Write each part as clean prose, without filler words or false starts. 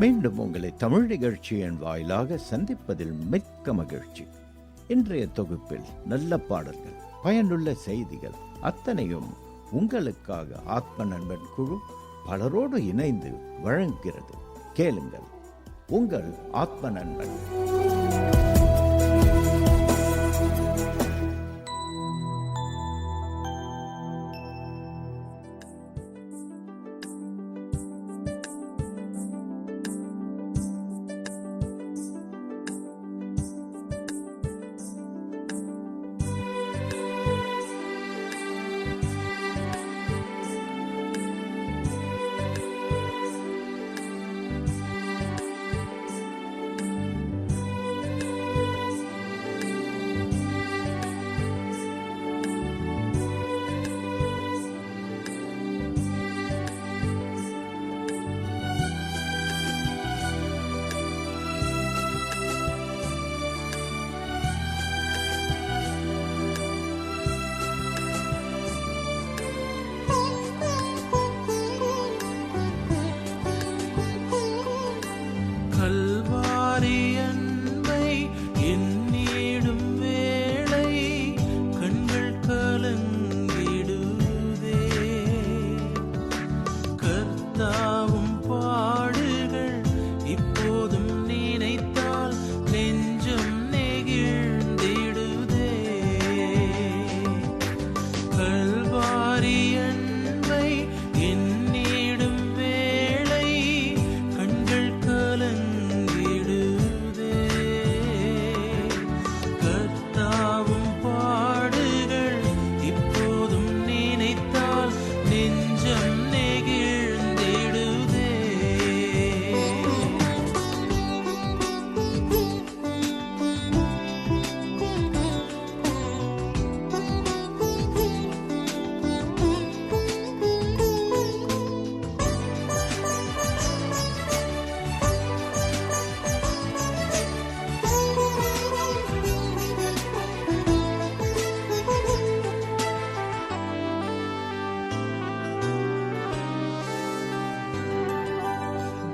மீண்டும் உங்களை தமிழ் நிகழ்ச்சியின் வாயிலாக சந்திப்பதில் மிக்க மகிழ்ச்சி. இன்றைய தொகுப்பில் நல்ல பாடல்கள், பயனுள்ள செய்திகள் அத்தனையும் உங்களுக்காக ஆத்ம நண்பன் குழு பலரோடு இணைந்து வழங்குகிறது. கேளுங்கள், உங்கள் ஆத்ம நண்பன்.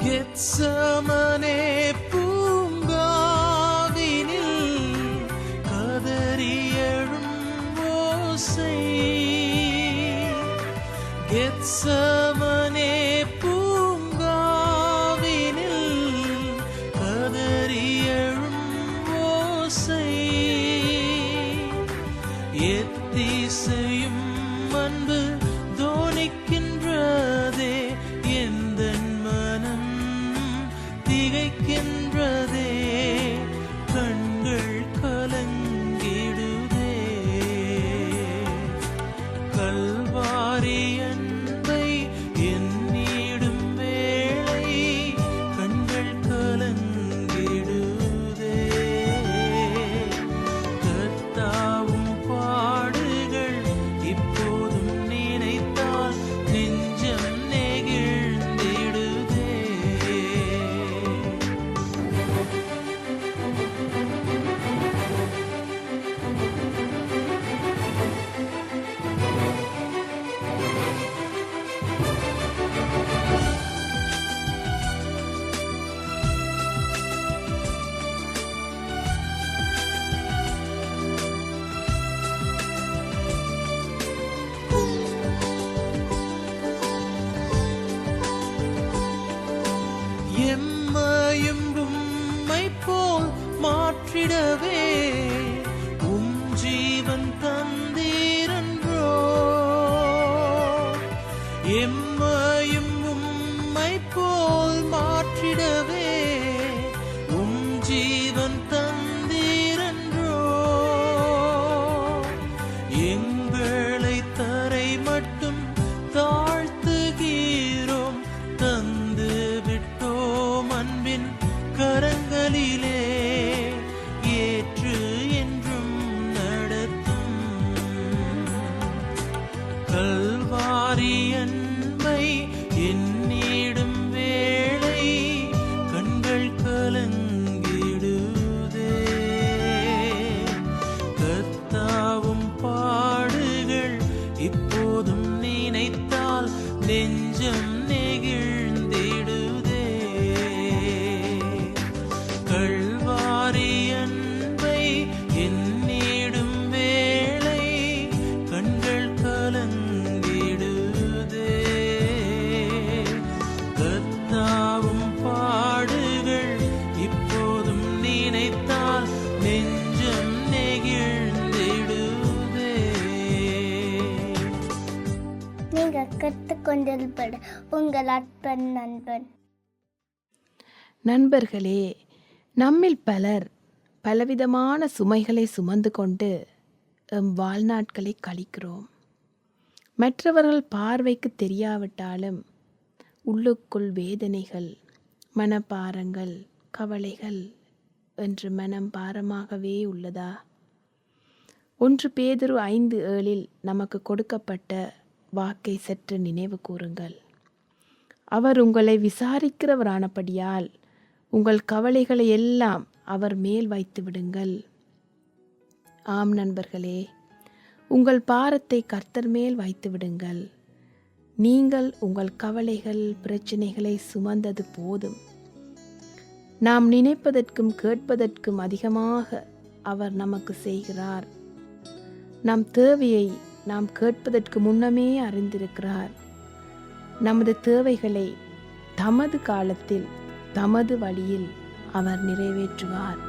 கெத்சமனே பூங்காவினில் கதறியழும் ஓசை, கெத்சமனே பூங்காவினில் கதறியழும் ஓசை, எத்திசையும் அன்பு தோனிக்கின்றதே, எந்தன் மனம் திகைக்கின்றதே, கண்கள் கலங்கிடுதே. கல்வாரி அன்பை எண்ணிடும் வேளை கண்கள் கலங்கிடுதே. கர்த்தாவும் பாடுகள் இப்போதும் நினைத்தால் நெஞ்சம் நெகிழ்ந்திடுதே. எம்மையும் உம்மை போல் மாற்றிடவே உம் ஜீவன் தந்தீரன்றோ, எம்மையும் உம்மை போல் மாற்றிடவே உம் ஜீவன் தந்தீரன்றோ, எங்களை தரை மட்டும் தாழ்த்துகிறோம், தந்து விட்டோம் அன்பின் கரங்களிலே, ஏற்று என்றும் நடத்தும். கல்வாரி அன்பை எண்ணிடும் வேளை கண்கள் கலங்கிடுதே. கர்த்தாவும் பாடுகள் இப்போதும் நினைத்தால் நெஞ்சம் நெகிழ்ந்திடுதே. நீங்கள் கற்றுக்கொண்டிருப்பது உங்கள் அற்பன் நண்பன். நண்பர்களே, நம்மில் பலர் பலவிதமான சுமைகளை சுமந்து கொண்டு எம் வாழ்நாட்களை கழிக்கிறோம். மற்றவர்கள் பார்வைக்கு தெரியாவிட்டாலும் உள்ளுக்குள் வேதனைகள், மனப்பாரங்கள், கவலைகள் என்று மனம் பாரமாகவே உள்ளதா? 1 பேதுரு 5:7 நமக்கு கொடுக்கப்பட்ட வாக்கை சற்று நினைவு கூறுங்கள். அவர் உங்களை விசாரிக்கிறவரானபடியால் உங்கள் கவலைகளை எல்லாம் அவர் மேல் வைத்து விடுங்கள். ஆம் நண்பர்களே, உங்கள் பாரத்தை கர்த்தர் மேல் வைத்து விடுங்கள். நீங்கள் உங்கள் கவலைகள், பிரச்சனைகளை சுமந்தது போதும். நாம் நினைப்பதற்கும் கேட்பதற்கும் அதிகமாக அவர் நமக்கு செய்கிறார். நம் தேவையை நாம் கேட்பதற்கு முன்னமே அறிந்திருக்கிறார். நமது தேவைகளை தமது காலத்தில், தமது வழியில் அவர் நிறைவேற்றுவார்.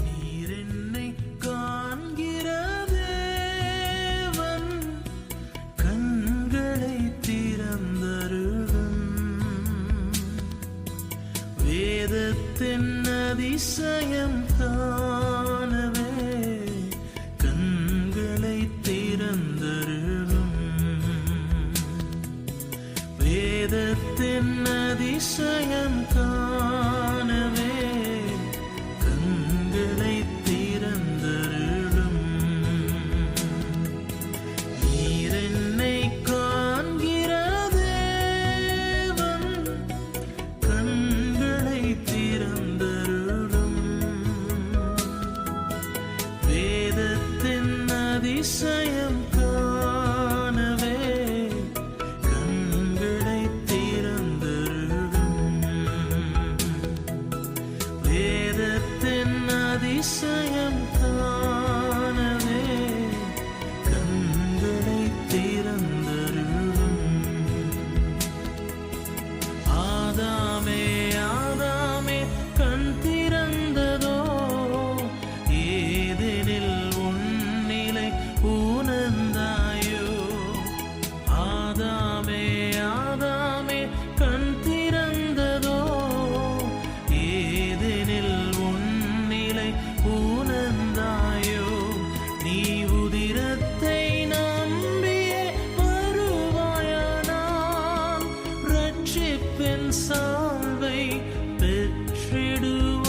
நீரென்னை காண்கிற தேவன், கண்களை திறந்தருளும். வேதத்தின் அதிசயம் காணவே கண்களை திறந்தருளும். வேதத்தின் அதிசயம் காணவே கண்களை திறந்தருளும். நீரென்னை காண்கிற தேவன், கண்களை திறந்தருளும். வேதத்தின் அதிசயம் காணவே கண்களை திறந்தருளும். வேதத்தின் அதிசயம் காணவே கண்களை திறந்தருளும். ஆதாமே ஆதாமே கண் திறந்ததோ, ஏதெனில் உன்னிலை உணர்ந்தாயோ. ஆதாமே ஆதாமே கண் திறந்ததோ, ஏதெனில் உன்னிலை உணர்ந்தாயோ. நீ உதிரத்தை நம்பியே வருவாயானால் ரட்சிப்பின் சால்வை பெற்றிடுவாய்.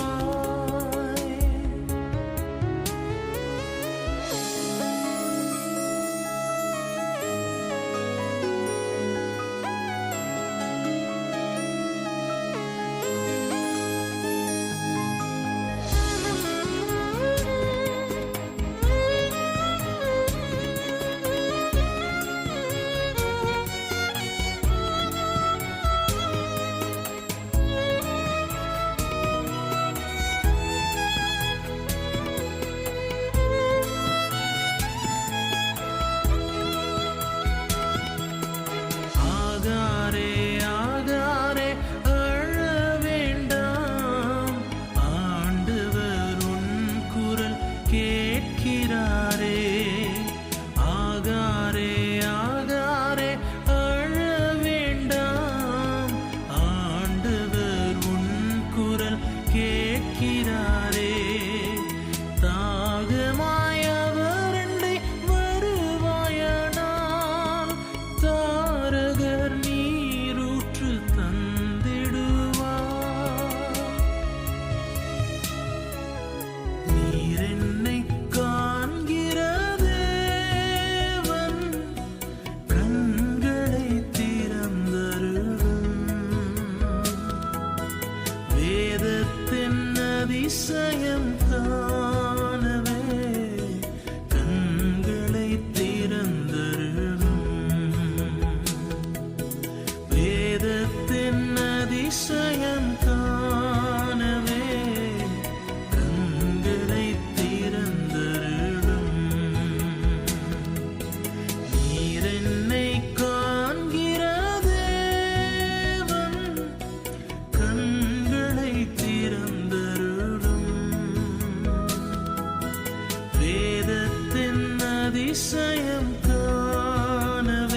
ஆகாரே ஆகாரே அழ வேண்டாம், ஆண்டவர் உன் குரல் கேட்கிறாரே. ஆகாரே ஆகாரே அழ வேண்டாம், ஆண்டவர் உன் குரல் கேட்கிறாரே. தாகமாய் அவரண்டை வருவாயானால் தாரகர் நீரூற்று தந்திடுவார். நீரென்னை காண்கிற தேவன், கண்களை திறந்தருளும். வேதத்தின் அதிசயம் காணவே கண்களை திறந்தருளும். வேதத்தின் அதிசயம் காணவே கண்களை திறந்தருளும். நீரென்னை காண்கிற தேவன், கண்களை திறந்தருளும். வேதத்தின் அதிசயம் காணவே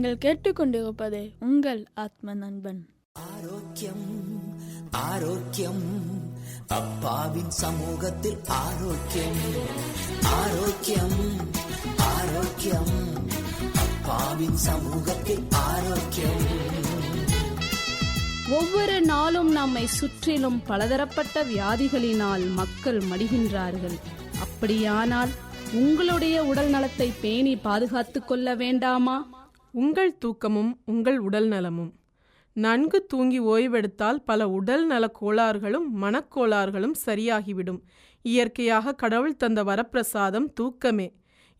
நீங்கள் கேட்டுக்கொண்டிருப்பது உங்கள் ஆத்ம நண்பன். ஆரோக்கியம் ஆரோக்கியம் அப்பாவின் சமூகத்தில் ஆரோக்கியம் ஆரோக்கியம் ஆரோக்கியம் அப்பாவின் சமூகத்தில் ஆரோக்கியம். ஒவ்வொரு நாளும் நம்மை சுற்றிலும் பலதரப்பட்ட வியாதிகளினால் மக்கள் மடிகின்றார்கள். அப்படியானால் உங்களுடைய உடல் நலத்தை பேணி பாதுகாத்துக் கொள்ள வேண்டாமா? உங்கள் தூக்கமும் உங்கள் உடல் நலமும். நன்கு தூங்கி ஓய்வெடுத்தால் பல உடல் நல கோளாறுகளும் மனக்கோளாறுகளும் சரியாகிவிடும். இயற்கையாக கடவுள் தந்த வரப்பிரசாதம் தூக்கமே.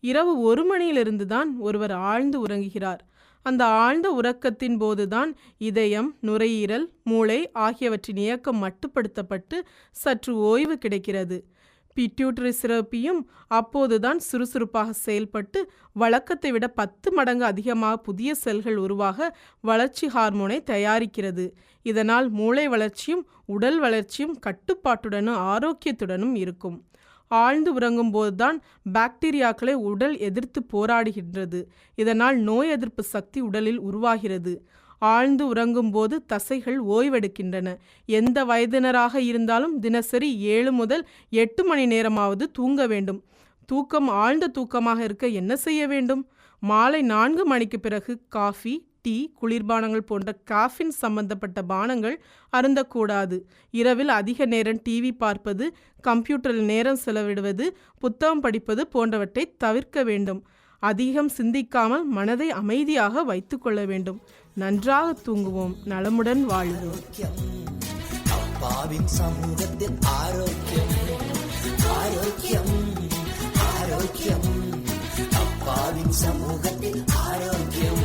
இரவு 1 மணியிலிருந்து தான் ஒருவர் ஆழ்ந்து உறங்குகிறார். அந்த ஆழ்ந்த உறக்கத்தின் போதுதான் இதயம், நுரையீரல், மூளை ஆகியவற்றின் இயக்கம் மட்டுப்படுத்தப்பட்டு சற்று ஓய்வு கிடைக்கிறது. பிட்யூட்டரி சுரப்பியும் அப்போதுதான் சுறுசுறுப்பாக செயல்பட்டு வழக்கத்தை விட 10 மடங்கு அதிகமாக புதிய செல்கள் உருவாக வளர்ச்சி ஹார்மோனை தயாரிக்கிறது. இதனால் மூளை வளர்ச்சியும் உடல் வளர்ச்சியும் கட்டுப்பாட்டுடனும் ஆரோக்கியத்துடனும் இருக்கும். ஆழ்ந்து உறங்கும் போதுதான் பாக்டீரியாக்களை உடல் எதிர்த்து போராடுகின்றது. இதனால் நோய் எதிர்ப்பு சக்தி உடலில் உருவாகிறது. ஆழ்ந்து உறங்கும் போது தசைகள் ஓய்வெடுக்கின்றன. எந்த வயதினராக இருந்தாலும் தினசரி 7 முதல் 8 மணி நேரமாவது தூங்க வேண்டும். தூக்கம் ஆழ்ந்த தூக்கமாக இருக்க என்ன செய்ய வேண்டும்? மாலை 4 மணிக்கு பிறகு காஃபி, டீ, குளிர்பானங்கள் போன்ற காஃபின் சம்பந்தப்பட்ட பானங்கள் அருந்தக்கூடாது. இரவில் அதிக நேரம் டிவி பார்ப்பது, கம்ப்யூட்டரில் நேரம் செலவிடுவது, புத்தகம் படிப்பது போன்றவற்றை தவிர்க்க வேண்டும். அதிகம் சிந்திக்காமல் மனதை அமைதியாக வைத்துக் கொள்ள வேண்டும். நன்றாக தூங்குவோம், நலமுடன் வாழ்வோம். அப்பாவின் சமூகத்தில் ஆரோக்கியம் ஆரோக்கியம் ஆரோக்கியம் அப்பாவின் சமூகத்தில் ஆரோக்கியம்.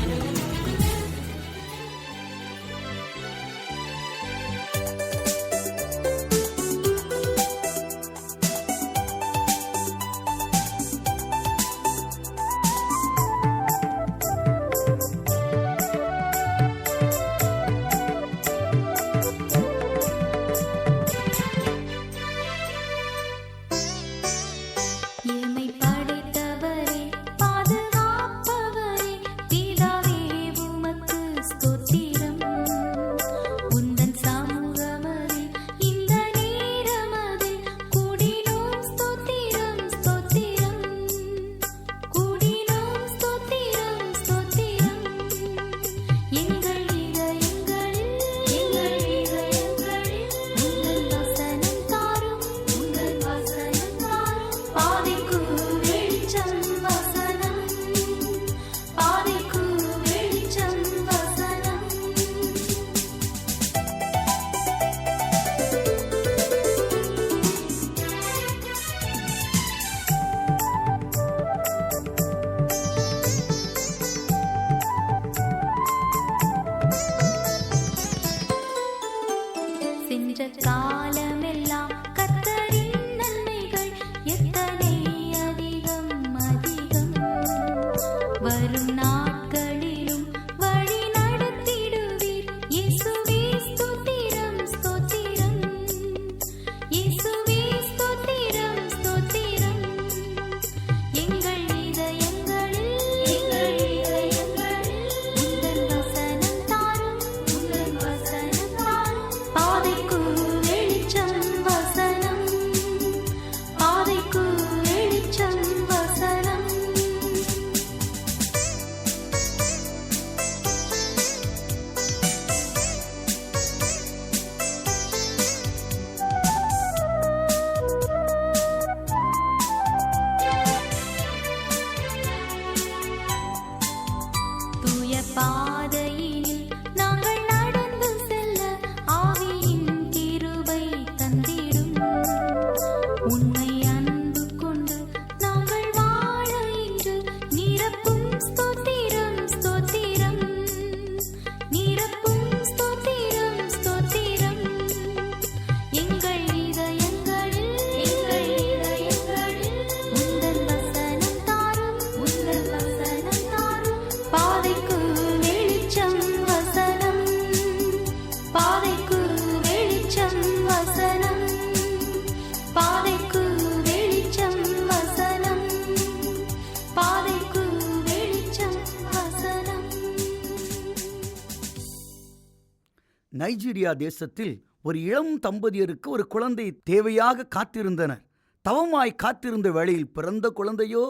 நைஜீரியா தேசத்தில் ஒரு இளம் தம்பதியருக்கு ஒரு குழந்தை தேவையாக காத்திருந்தனர். தவமாய் காத்திருந்த வேளையில் பிறந்த குழந்தையோ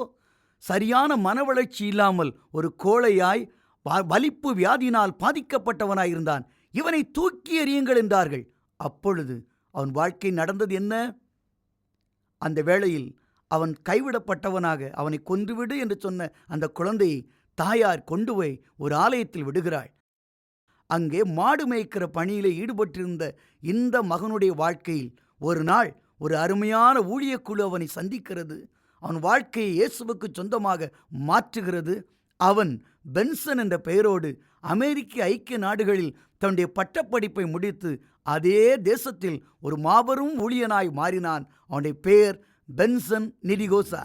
சரியான மனவளர்ச்சி இல்லாமல் ஒரு கோழையாய் வலிப்பு வியாதியினால் பாதிக்கப்பட்டவனாயிருந்தான். இவனை தூக்கி எறியுங்கள் என்றார்கள். அப்பொழுது அவன் வாழ்க்கை நடந்தது என்ன? அந்த வேளையில் அவன் கைவிடப்பட்டவனாக அவனை கொன்றுவிடு என்று சொன்ன அந்த குழந்தையை தாயார் கொண்டு போய் ஒரு ஆலயத்தில் விடுகிறாள். அங்கே மாடு மேய்க்கிற பணியிலே ஈடுபட்டிருந்த இந்த மகனுடைய வாழ்க்கையில் ஒரு நாள் ஒரு அருமையான ஊழியக்குழு அவனை சந்திக்கிறது. அவன் வாழ்க்கையை இயேசுவுக்கு சொந்தமாக மாற்றுகிறது. அவன் பென்சன் என்ற பெயரோடு அமெரிக்க ஐக்கிய நாடுகளில் தன்னுடைய பட்டப்படிப்பை முடித்து அதே தேசத்தில் ஒரு மாபெரும் ஊழியனாய் மாறினான். அவனுடைய பெயர் பென்சன் நிடிகோசா.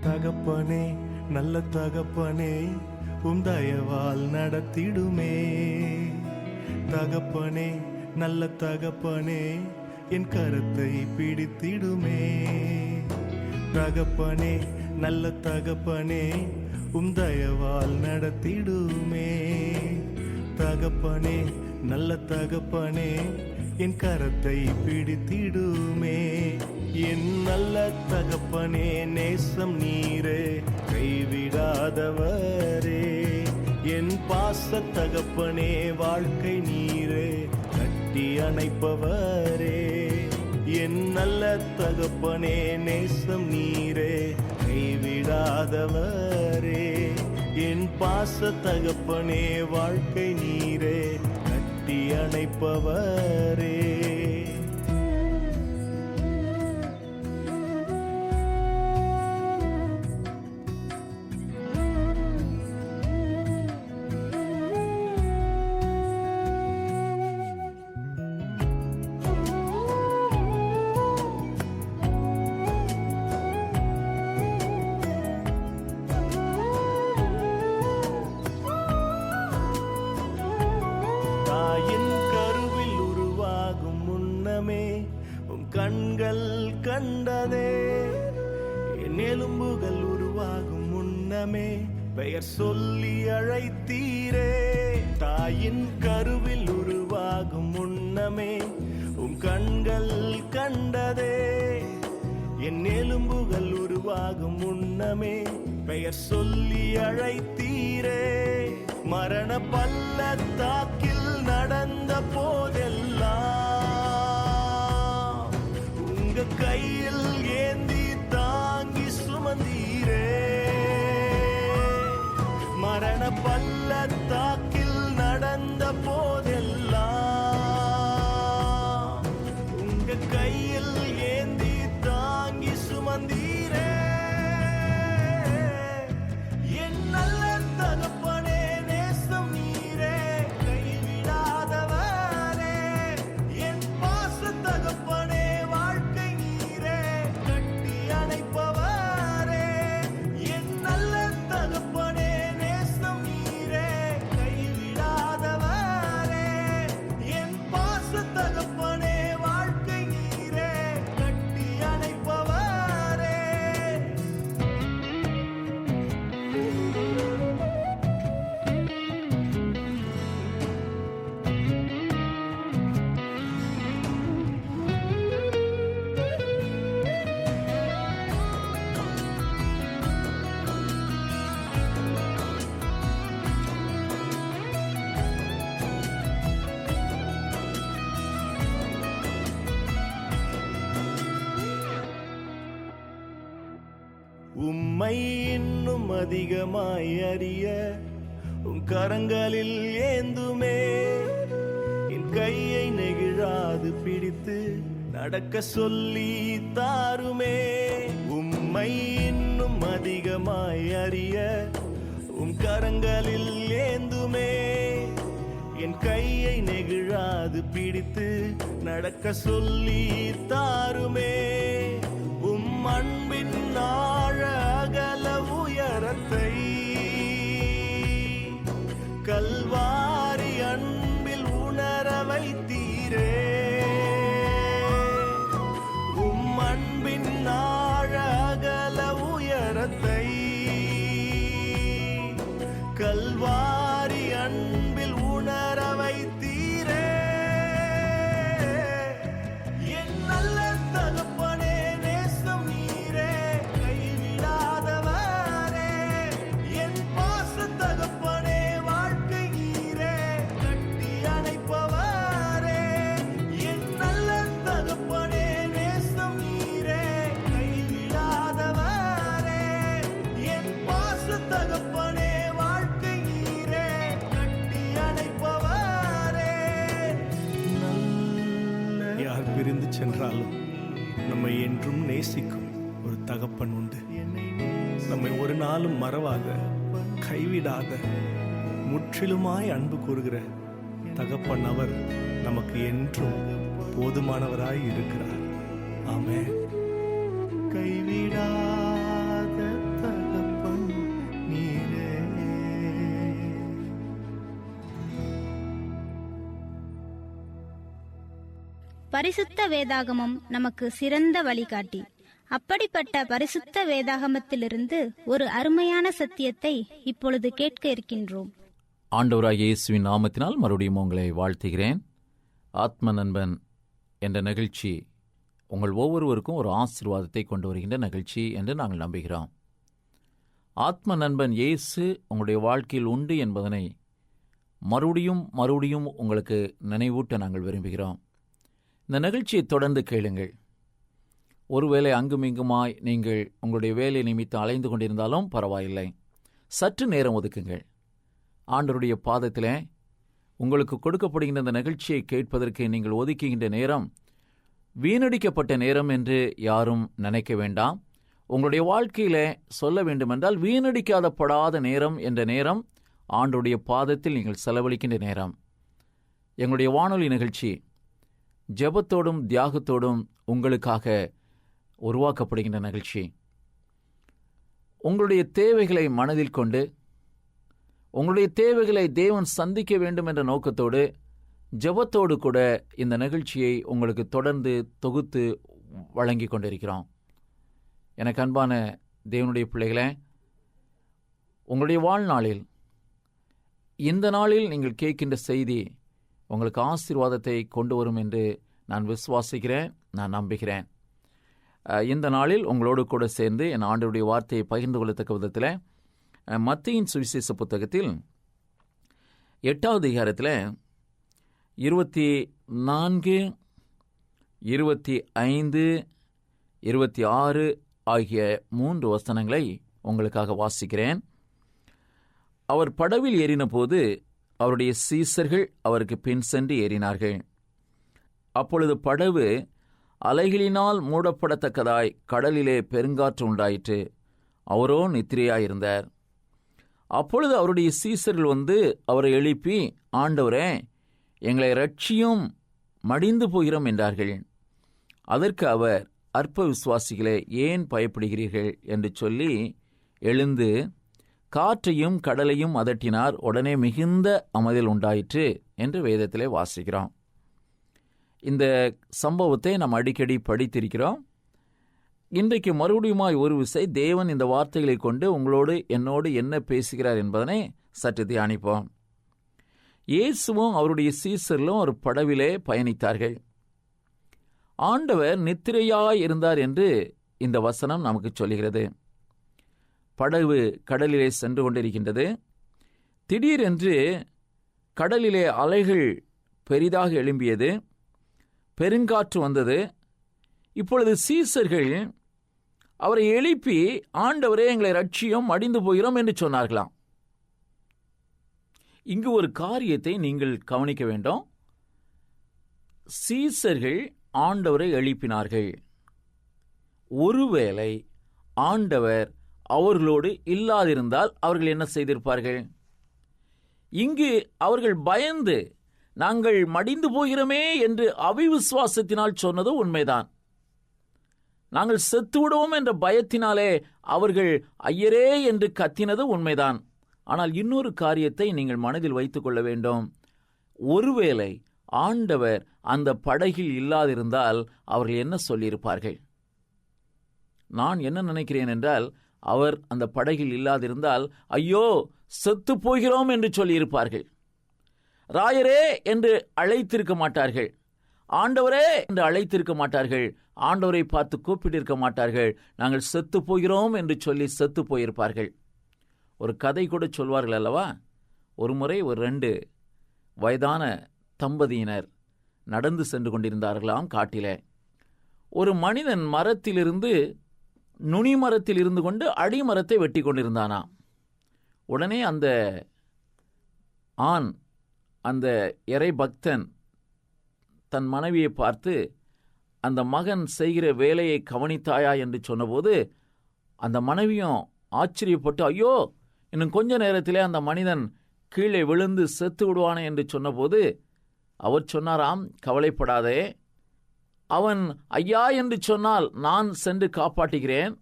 தகப்பனே, நல்ல தகப்பனே, உம் தயவால் நடத்திடுமே. தகப்பனே, நல்ல தகப்பனே, என் கரத்தை பிடித்திடுமே. தகப்பனே, நல்ல தகப்பனே, உம் தயவால் நடத்திடுமே. தகப்பனே, நல்ல தகப்பனே, என் கரத்தை பிடித்திடுமே. என் நல்ல தகப்பனே, நேசம் நீரே, கைவிடாதவரே. என் பாச தகப்பனே, வாழ்க்கை நீரே, கட்டி அணைப்பவரே. என் நல்ல தகப்பனே, நேசம் நீரே, கைவிடாதவரே. என் பாச தகப்பனே, வாழ்க்கை நீரே, கட்டி அணைப்பவரே. கண்கள் கண்டதே, என் எலும்புகள் உருவாகும் முன்னமே பெயர் சொல்லி அழைத்தீரே. தாயின் கருவில் உருவாகும் முன்னமே உம் கண்கள் கண்டதே, என் எலும்புகள் உருவாகும் முன்னமே பெயர் சொல்லி அழைத்தீரே. மரண பள்ளத்தாக்கில் நடந்த போதெல்லாம் கையில் ஏந்தி தாங்கி சுமந்தீரே. மரண பள்ளத்தாக்கில் நடந்த போதெல்லாம் உங்க கையில் ஏந்தி தாங்கி சுமந்தீரே. என் நல்ல தகப்பனே, நேசம் நீரே, கைவிடாதவரே. என் பாச தகப்பனே, உம்மை இன்னும் அதிகமாய் அறிய உம் கரங்களில் ஏந்துமே. என் கையை நெகிழாது பிடித்து நடக்க சொல்லி தாருமே. உம்மை இன்னும் அதிகமாய் அறிய உம் கரங்களில் ஏந்துமே. என் கையை நெகிழாது பிடித்து நடக்க சொல்லி தாருமே. அன்பின் ஆழ அகல உயரத்தை கல்வாரி அன்பில் உணர வைத்தீரே. அன்பின் ஆழ அகல உயரத்தை கல்வாரி அன்பில் உணர வைத்தீரே. என் நல்ல தகப்பனே, பிரிந்து சென்றாலும் நம்மை என்றும் நேசிக்கும் ஒரு தகப்பன் உண்டு. நம்மை ஒரு நாளும் மறவாத, கைவிடாத, முற்றிலுமாய் அன்பு கூறுகிற தகப்பன் அவர் நமக்கு என்றும் போதுமானவராய் இருக்கிறார். ஆமென். கைவிடாத தகப்பன் நீரே. பரிசுத்த வேதாகமம் நமக்கு சிறந்த வழிகாட்டி. அப்படிப்பட்ட பரிசுத்த வேதாகமத்திலிருந்து ஒரு அருமையான சத்தியத்தை இப்பொழுது கேட்க இருக்கின்றோம். ஆண்டவராகிய இயேசுவின் நாமத்தினால் மறுபடியும் உங்களை வாழ்த்துகிறேன். ஆத்ம நண்பன் என்ற நிகழ்ச்சி உங்கள் ஒவ்வொருவருக்கும் ஒரு ஆசீர்வாதத்தை கொண்டு வருகின்ற நிகழ்ச்சி என்று நாங்கள் நம்புகிறோம். ஆத்ம நண்பன் இயேசு உங்களுடைய வாழ்க்கையில் உண்டு என்பதனை மறுபடியும் உங்களுக்கு நினைவூட்ட நாங்கள் விரும்புகிறோம். இந்த நிகழ்ச்சியை தொடர்ந்து கேளுங்கள். ஒருவேளை அங்குமிங்குமாய் நீங்கள் உங்களுடைய வேலை நிமித்தம் அலைந்து கொண்டிருந்தாலும் பரவாயில்லை, சற்று நேரம் ஒதுக்குங்கள். ஆண்டவருடைய பாதத்திலே உங்களுக்கு கொடுக்கப்படுகின்ற இந்த நிகழ்ச்சியை கேட்பதற்கு நீங்கள் ஒதுக்குகின்ற நேரம் வீணடிக்கப்பட்ட நேரம் என்று யாரும் நினைக்க வேண்டாம். உங்களுடைய வாழ்க்கையிலே சொல்ல வேண்டுமென்றால் வீணடிக்காதப்படாத நேரம் என்ற நேரம் ஆண்டவருடைய பாதத்தில் நீங்கள் செலவழிக்கின்ற நேரம். எங்களுடைய வானொலி நிகழ்ச்சி ஜெபத்தோடும் தியாகத்தோடும் உங்களுக்காக உருவாக்கப்படுகின்ற நிகழ்ச்சி. உங்களுடைய தேவைகளை மனதில் கொண்டு, உங்களுடைய தேவைகளை தேவன் சந்திக்க வேண்டும் என்ற நோக்கத்தோடு ஜெபத்தோடு கூட இந்த நிகழ்ச்சியை உங்களுக்கு தொடர்ந்து தொகுத்து வழங்கி கொண்டிருக்கிறோம். எனக்கு அன்பான தேவனுடைய பிள்ளைகளே, உங்களுடைய வாழ்நாளில் இந்த நாளில் நீங்கள் கேட்கின்ற செய்தி உங்களுக்கு ஆசீர்வாதத்தை கொண்டு வரும் என்று நான் விசுவாசிக்கிறேன், நான் நம்புகிறேன். இந்த நாளில் உங்களோடு கூட சேர்ந்து என் ஆண்டவருடைய வார்த்தையை பகிர்ந்து கொள்ளத்தக்க விதத்தில் மத்தேயின் சுவிசேஷ புத்தகத்தில் 8வது அதிகாரத்தில் 24, 25, 26 ஆகிய 3 வசனங்களை உங்களுக்காக வாசிக்கிறேன். அவர் படவில் ஏறினபோது அவருடைய சீசர்கள் அவருக்கு பின் சென்று ஏறினார்கள். அப்பொழுது படவு அலைகளினால் மூடப்படத்தக்கதாய் கடலிலே பெருங்காற்று உண்டாயிற்று. அவரோ நித்திரையாயிருந்தார். அப்பொழுது அவருடைய சீசர்கள் வந்து அவரை எழுப்பி, ஆண்டவரே, எங்களை இரட்சியும், மடிந்து போகிறோம் என்றார்கள். அதற்கு அவர், அற்ப விசுவாசிகளே, ஏன் பயப்படுகிறீர்கள் என்று சொல்லி எழுந்து காற்றையும் கடலையும் அதட்டினார். உடனே மிகுந்த அமைதல் உண்டாயிற்று என்று வேதத்திலே வாசிக்கிறோம். இந்த சம்பவத்தை நாம் அடிக்கடி படித்திருக்கிறோம். இன்றைக்கு மறுபடியுமாய் ஒரு விசை தேவன் இந்த வார்த்தைகளை கொண்டு உங்களோடு என்னோடு என்ன பேசுகிறார் என்பதனை சற்று தியானிப்போம். இயேசுவும் அவருடைய சீசர்களும் ஒரு படவிலே பயணித்தார்கள். ஆண்டவர் நித்திரையாய் இருந்தார் என்று இந்த வசனம் நமக்கு சொல்கிறது. படகு கடலிலே சென்று கொண்டிருக்கின்றது. திடீரென்று கடலிலே அலைகள் பெரிதாக எழும்பியது, பெருங்காற்று வந்தது. இப்பொழுது சீசர்கள் அவரை எழுப்பி, ஆண்டவரே, எங்களை இரட்சியும், மடிந்து போகிறோம் என்று சொன்னார்களாம். இங்கு ஒரு காரியத்தை நீங்கள் கவனிக்க வேண்டும். சீசர்கள் ஆண்டவரை எழுப்பினார்கள். ஒருவேளை ஆண்டவர் அவர்களோடு இல்லாதிருந்தால் அவர்கள் என்ன செய்திருப்பார்கள்? இங்கு அவர்கள் பயந்து நாங்கள் மடிந்து போகிறோமே என்று அவிவிசுவாசத்தினால் சொன்னது உண்மைதான். நாங்கள் செத்து விடுவோம் என்ற பயத்தினாலே அவர்கள் ஐயரே என்று கத்தினது உண்மைதான். ஆனால் இன்னொரு காரியத்தை நீங்கள் மனதில் வைத்துக் கொள்ள வேண்டும். ஒருவேளை ஆண்டவர் அந்த படகில் இல்லாதிருந்தால் அவர்கள் என்ன சொல்லியிருப்பார்கள்? நான் என்ன நினைக்கிறேன் என்றால், அவர் அந்த படகில் இல்லாதிருந்தால் ஐயோ செத்து போகிறோம் என்று சொல்லியிருப்பார்கள். ராயரே என்று அழைத்திருக்க மாட்டார்கள். ஆண்டவரே என்று அழைத்திருக்க மாட்டார்கள். ஆண்டவரை பார்த்து கூப்பிட்டிருக்க மாட்டார்கள். நாங்கள் செத்து போகிறோம் என்று சொல்லி செத்து போயிருப்பார்கள். ஒரு கதை கூட சொல்வார்கள் அல்லவா? ஒரு முறை ஒரு 2 வயதான தம்பதியினர் நடந்து சென்று கொண்டிருந்தார்களாம் காட்டிலே. ஒரு மனிதன் மரத்திலிருந்து நுனி மரத்தில் இருந்து கொண்டு அடிமரத்தை வெட்டி கொண்டிருந்தானாம். உடனே அந்த ஆண், அந்த இறை பக்தன் தன் மனைவியை பார்த்து, அந்த மகன் செய்கிற வேலையை கவனித்தாயா என்று சொன்னபோது அந்த மனைவியும் ஆச்சரியப்பட்டு, ஐயோ இன்னும் கொஞ்ச நேரத்திலே அந்த மனிதன் கீழே விழுந்து செத்து விடுவானே என்று சொன்னபோது அவர் சொன்னாராம், கவலைப்படாதே, அவன் ஐயா என்று சொன்னால் நான் சென்று காப்பாற்றுகிறேன்,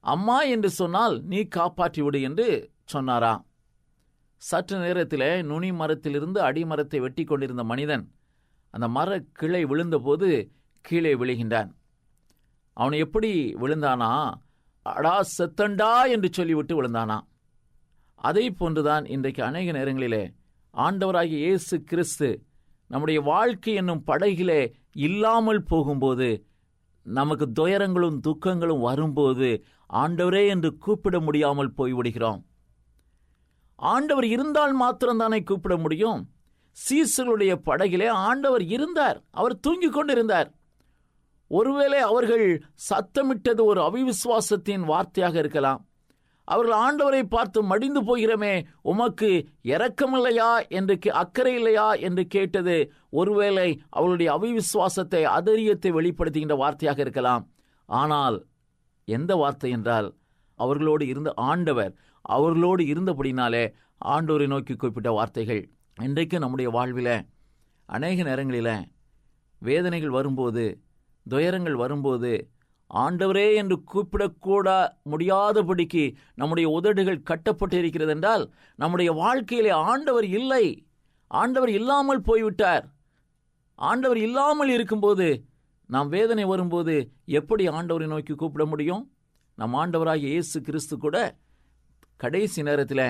அம்மா என்று சொன்னால் நீ காப்பாற்றி விடு என்று சொன்னாராம். சற்று நேரத்தில் நுனி மரத்திலிருந்து அடிமரத்தை வெட்டி கொண்டிருந்த மனிதன் அந்த மர கிளை விழுந்தபோது கீழே விழுகின்றான். அவன் எப்படி விழுந்தானா? அடா செத்தண்டா என்று சொல்லிவிட்டு விழுந்தானா. அதை போன்றுதான் இன்றைக்கு அநேக நேரங்களிலே ஆண்டவராகிய இயேசு கிறிஸ்து நம்முடைய வாழ்க்கை என்னும் படகிலே இல்லாமல் போகும்போது, நமக்கு துயரங்களும் துக்கங்களும் வரும்போது ஆண்டவரே என்று கூப்பிட முடியாமல் போய்விடுகிறோம். ஆண்டவர் இருந்தால் மாத்திரம்தானே கூப்பிட முடியும். சீசர்களுடைய படகிலே ஆண்டவர் இருந்தார். அவர் தூங்கிக் கொண்டிருந்தார். ஒருவேளை அவர்கள் சத்தமிட்டது ஒரு அவிவிசுவாசத்தின் வார்த்தையாக இருக்கலாம். அவர்கள் ஆண்டவரை பார்த்து மடிந்து போகிறோமே, உமக்கு இரக்கமில்லையா என்று, அக்கறை இல்லையா என்று கேட்டது ஒருவேளை அவர்களுடைய அவிவிசுவாசத்தை, அதரியத்தை வெளிப்படுத்துகின்ற வார்த்தையாக இருக்கலாம். ஆனால் எந்த வார்த்தை என்றால், அவர்களோடு இருந்த ஆண்டவர் அவர்களோடு இருந்தபடினாலே ஆண்டவரை நோக்கி குறிப்பிட்ட வார்த்தைகள். இன்றைக்கு நம்முடைய வாழ்வில் அநேக நேரங்களில் வேதனைகள் வரும்போது, துயரங்கள் வரும்போது ஆண்டவரே என்று கூப்பிடக்கூட முடியாதபடிக்கு நம்முடைய உதடுகள் கட்டப்பட்டு இருக்கிறது என்றால், நம்முடைய வாழ்க்கையிலே ஆண்டவர் இல்லை, ஆண்டவர் இல்லாமல் போய்விட்டார். ஆண்டவர் இல்லாமல் இருக்கும்போது, நாம் வேதனை வரும்போது எப்படி ஆண்டவரை நோக்கி கூப்பிட முடியும்? நம் ஆண்டவராகிய இயேசு கிறிஸ்து கூட கடைசி நேரத்தில்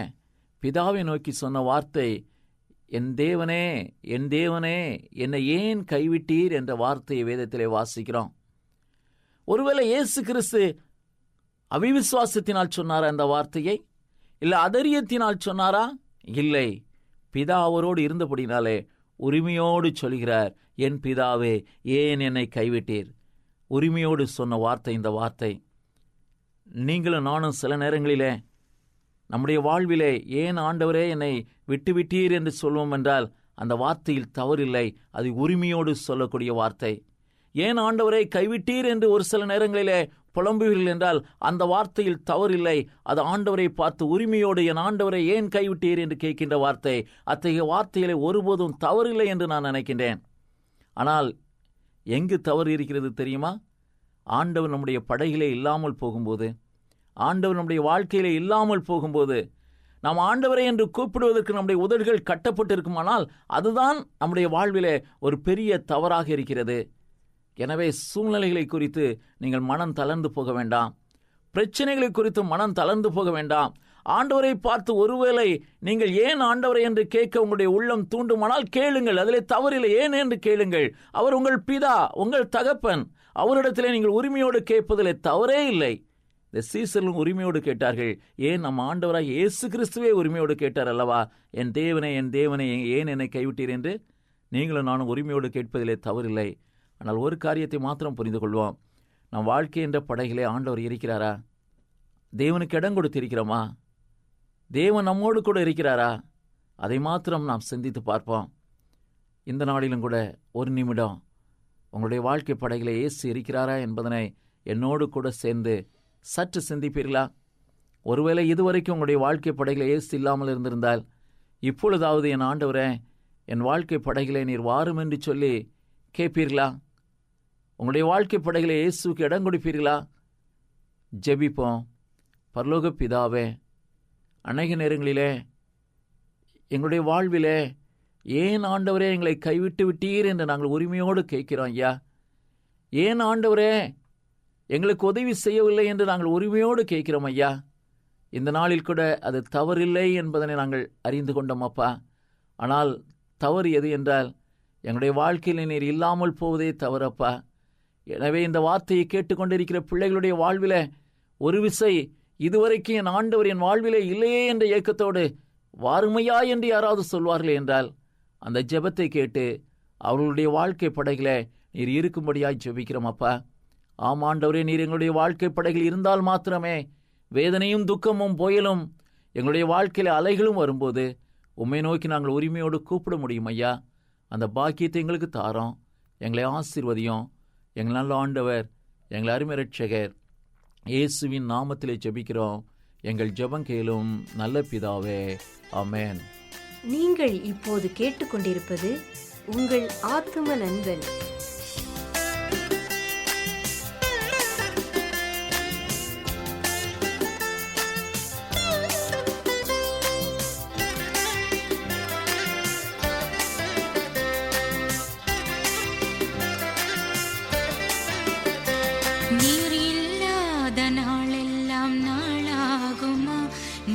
பிதாவை நோக்கி சொன்ன வார்த்தை, என் தேவனே, என் தேவனே, என்னை ஏன் கைவிட்டீர் என்ற வார்த்தையை வேதத்திலே வாசிக்கிறோம். ஒருவேளை இயேசு கிறிஸ்து அவிவிசுவாசத்தினால் சொன்னாரா அந்த வார்த்தையை? இல்லை அதரியத்தினால் சொன்னாரா? இல்லை. பிதா அவரோடு இருந்தபடினாலே உரிமையோடு சொல்கிறார், என் பிதாவே ஏன் என்னை கைவிட்டீர். உரிமையோடு சொன்ன வார்த்தை இந்த வார்த்தை. நீங்களும் நானும் சில நேரங்களிலே நம்முடைய வாழ்விலே ஏன் ஆண்டவரே என்னை விட்டுவிட்டீர் என்று சொல்வோம் என்றால், அந்த வார்த்தையில் தவறில்லை. அது உரிமையோடு சொல்லக்கூடிய வார்த்தை. ஏன் ஆண்டவரை கைவிட்டீர் என்று ஒரு சில நேரங்களிலே புலம்புவீர்கள் என்றால், அந்த வார்த்தையில் தவறில்லை. அது ஆண்டவரை பார்த்து உரிமையோடு என் ஆண்டவரை ஏன் கைவிட்டீர் என்று கேட்கின்ற வார்த்தை. அத்தகைய வார்த்தையிலே ஒருபோதும் தவறில்லை என்று நான் நினைக்கின்றேன். ஆனால் எங்கு தவறு இருக்கிறது தெரியுமா? ஆண்டவர் நம்முடைய படகிலே இல்லாமல் போகும்போது, ஆண்டவர் நம்முடைய வாழ்க்கையிலே இல்லாமல் போகும்போது, நாம் ஆண்டவரை என்று கூப்பிடுவதற்கு நம்முடைய உதடுகள் கட்டப்பட்டு இருக்குமானால், அதுதான் நம்முடைய வாழ்விலே ஒரு பெரிய தவறாக இருக்கிறது. எனவே சூழ்நிலைகளை குறித்து நீங்கள் மனம் தளர்ந்து போக வேண்டாம். பிரச்சனைகளை குறித்து மனம் தளர்ந்து போக வேண்டாம். ஆண்டவரை பார்த்து ஒருவேளை நீங்கள் ஏன் ஆண்டவரை என்று கேட்க உங்களுடைய உள்ளம் தூண்டுமானால் கேளுங்கள், அதிலே தவறில்லை. ஏன் என்று கேளுங்கள். அவர் உங்கள் பிதா, உங்கள் தகப்பன். அவரிடத்திலே நீங்கள் உரிமையோடு கேட்பதிலே தவறே இல்லை. இந்த சீசர்களும் உரிமையோடு கேட்டார்கள். ஏன் நம் ஆண்டவராக இயேசு கிறிஸ்துவே உரிமையோடு கேட்டார் அல்லவா? என் தேவனே, என் தேவனே, ஏன் என்னை கைவிட்டீர் என்று நீங்களும் நானும் உரிமையோடு கேட்பதிலே தவறில்லை. ஆனால் ஒரு காரியத்தை மாத்திரம் புரிந்து கொள்வோம். நம் வாழ்க்கை என்ற படகிலே ஆண்டவர் இருக்கிறாரா? தேவனுக்கு இடம் கொடுத்திருக்கிறோமா? தேவன் நம்மோடு கூட இருக்கிறாரா? அதை மாத்திரம் நாம் சிந்தித்து பார்ப்போம். இந்த நாளிலும் கூட ஒரு நிமிடம் உங்களுடைய வாழ்க்கை படகிலே இயேசு இருக்கிறாரா என்பதனை என்னோடு கூட சேர்ந்து சற்று சிந்திப்பீர்களா? ஒருவேளை இதுவரைக்கும் உங்களுடைய வாழ்க்கை படகிலே இயேசு இல்லாமல் இருந்திருந்தால், இப்பொழுதாவது என் ஆண்டவரே, என் வாழ்க்கை படகிலே நீர் வாரும் என்று சொல்லி கேட்பீர்களா? உங்களுடைய வாழ்க்கை படகிலே இயேசுக்கு இடம் கொடுப்பீர்களா? ஜெபிப்போம். பரலோக பிதாவே, அநேக நேரங்களிலே எங்களுடைய வாழ்விலே ஏன் ஆண்டவரே எங்களை கைவிட்டு விட்டீர் என்று நாங்கள் உரிமையோடு கேட்கிறோம் ஐயா. ஏன் ஆண்டவரே எங்களுக்கு உதவி செய்யவில்லை என்று நாங்கள் உரிமையோடு கேட்கிறோம் ஐயா. இந்த நாளில் கூட அது தவறில்லை என்பதனை நாங்கள் அறிந்து கொண்டோம் அப்பா. ஆனால் தவறு எது என்றால் எங்களுடைய வாழ்க்கையில் நீர் இல்லாமல் போவதே தவறப்பா. எனவே இந்த வார்த்தையை கேட்டுக்கொண்டிருக்கிற பிள்ளைகளுடைய வாழ்வில ஒரு விசை இதுவரைக்கும் என் ஆண்டவர் என் வாழ்விலே இல்லையே என்ற ஏக்கத்தோடு வாருமையா என்று யாராவது சொல்வார்களே என்றால் அந்த ஜெபத்தை கேட்டு அவர்களுடைய வாழ்க்கை படகில நீர் இருக்கும்படியாய் ஜெபிக்கிறோம் அப்பா. ஆமாண்டவரே, நீர் எங்களுடைய வாழ்க்கை படகில் இருந்தால் மாத்திரமே வேதனையும் துக்கமும் புயலும் எங்களுடைய வாழ்க்கையில அலைகளும் வரும்போது உம்மை நோக்கி நாங்கள் உரிமையோடு கூப்பிட முடியும் ஐயா. அந்த பாக்கியத்தை எங்களுக்கு தாரோம். எங்களை ஆசீர்வதியும். எங்கள் நல்ல ஆண்டவர், எங்கள் அருமை இரட்சகர் இயேசுவின் நாமத்திலே ஜெபிக்கிறோம். எங்கள் ஜெபம் கேளும் நல்ல பிதாவே, ஆமென். நீங்கள் இப்போது கேட்டுக்கொண்டிருப்பது உங்கள் ஆத்தும நண்பன். நீர் இல்லாத நாளெல்லாம் நாளாகுமா?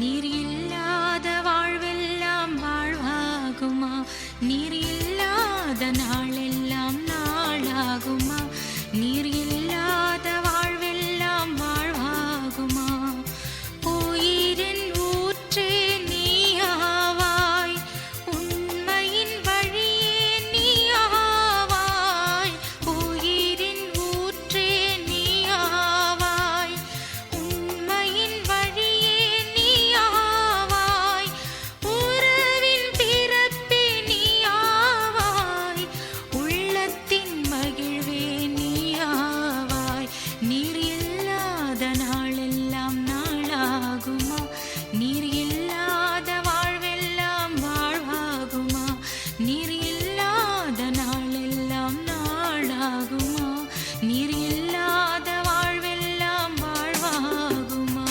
நீர் இல்லாத வாழ்வெல்லாம் வாழ்வாகுமா? நீர் இல்லாத நாளெல்லாம் நாளாகுமா? நீர் இல்லாத வாழ்வெல்லாம் வாழ்வாகுமா? உயிரின் ஊற்றே நீயாவாய், உண்மையின் வழியே நீயாவாய். உயிரின் ஊற்றே நீயாவாய், உண்மையின் வழியே நீயாவாய். உறவின் பிறப்பே நீயாவாய், உள்ளத்தின் மகிழ்வே நீயாவாய். நீர் இல்லாத நாளெல்லாம் நாளாகுமா? நீர் இல்லாத வாழ்வெல்லாம் வாழ்வாகுமா? நீர் இல்லாத நாளெல்லாம் நாளாகுமா? நீர் இல்லாத வாழ்வெல்லாம் வாழ்வாகுமா?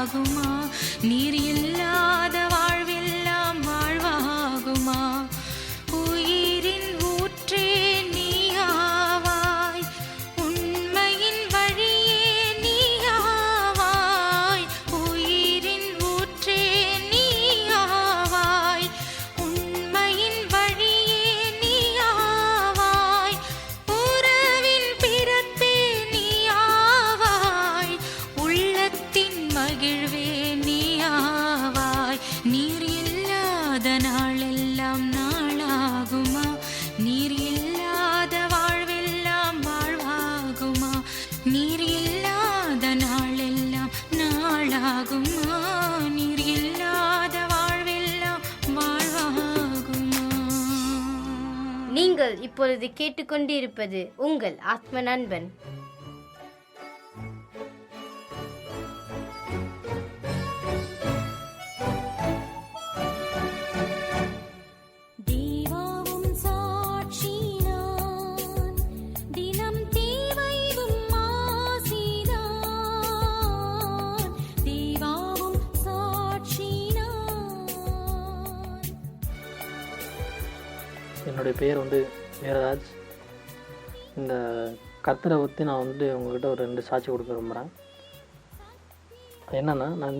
நாளாகுமா? நீர் இல்லாத வாழ்வெல்லாம் வாழ்வாகுமா? உயிரின் ஊற்றே நீயாவாய், உண்மையின் வழியே நீயாவாய். உயிரின் ஊற்றே நீயாவாய், உண்மையின் வழியே நீயாவாய். உறவின் பிறப்பே நீயாவாய், உள்ளத்தின் மகிழ்வே நீயாவாய். நீர் இல்லாத நாளெல்லாம் நாளாகுமா? நீர் இல்லாத வாழ்வெல்லாம் வாழ்வாகுமா? நீர் இல்லாத நாளெல்லாம் நாளாகுமா? நீர் இல்லாத வாழ்வெல்லாம் வாழ்வாகுமா? நீங்கள் இப்பொழுது கேட்டுக்கொண்டிருப்பது உங்கள் ஆத்ம நண்பன். தேவாவும் சாட்சினான், தினம் தேவைவும் ஆசினான். தேவாவும் சாட்சினான். என்னுடைய பேர் வீரராஜ். இந்த கர்த்தரை பற்றி நான் உங்கள்கிட்ட ஒரு 2 சாட்சி கொடுக்க விரும்புகிறேன். என்னென்னா, நான்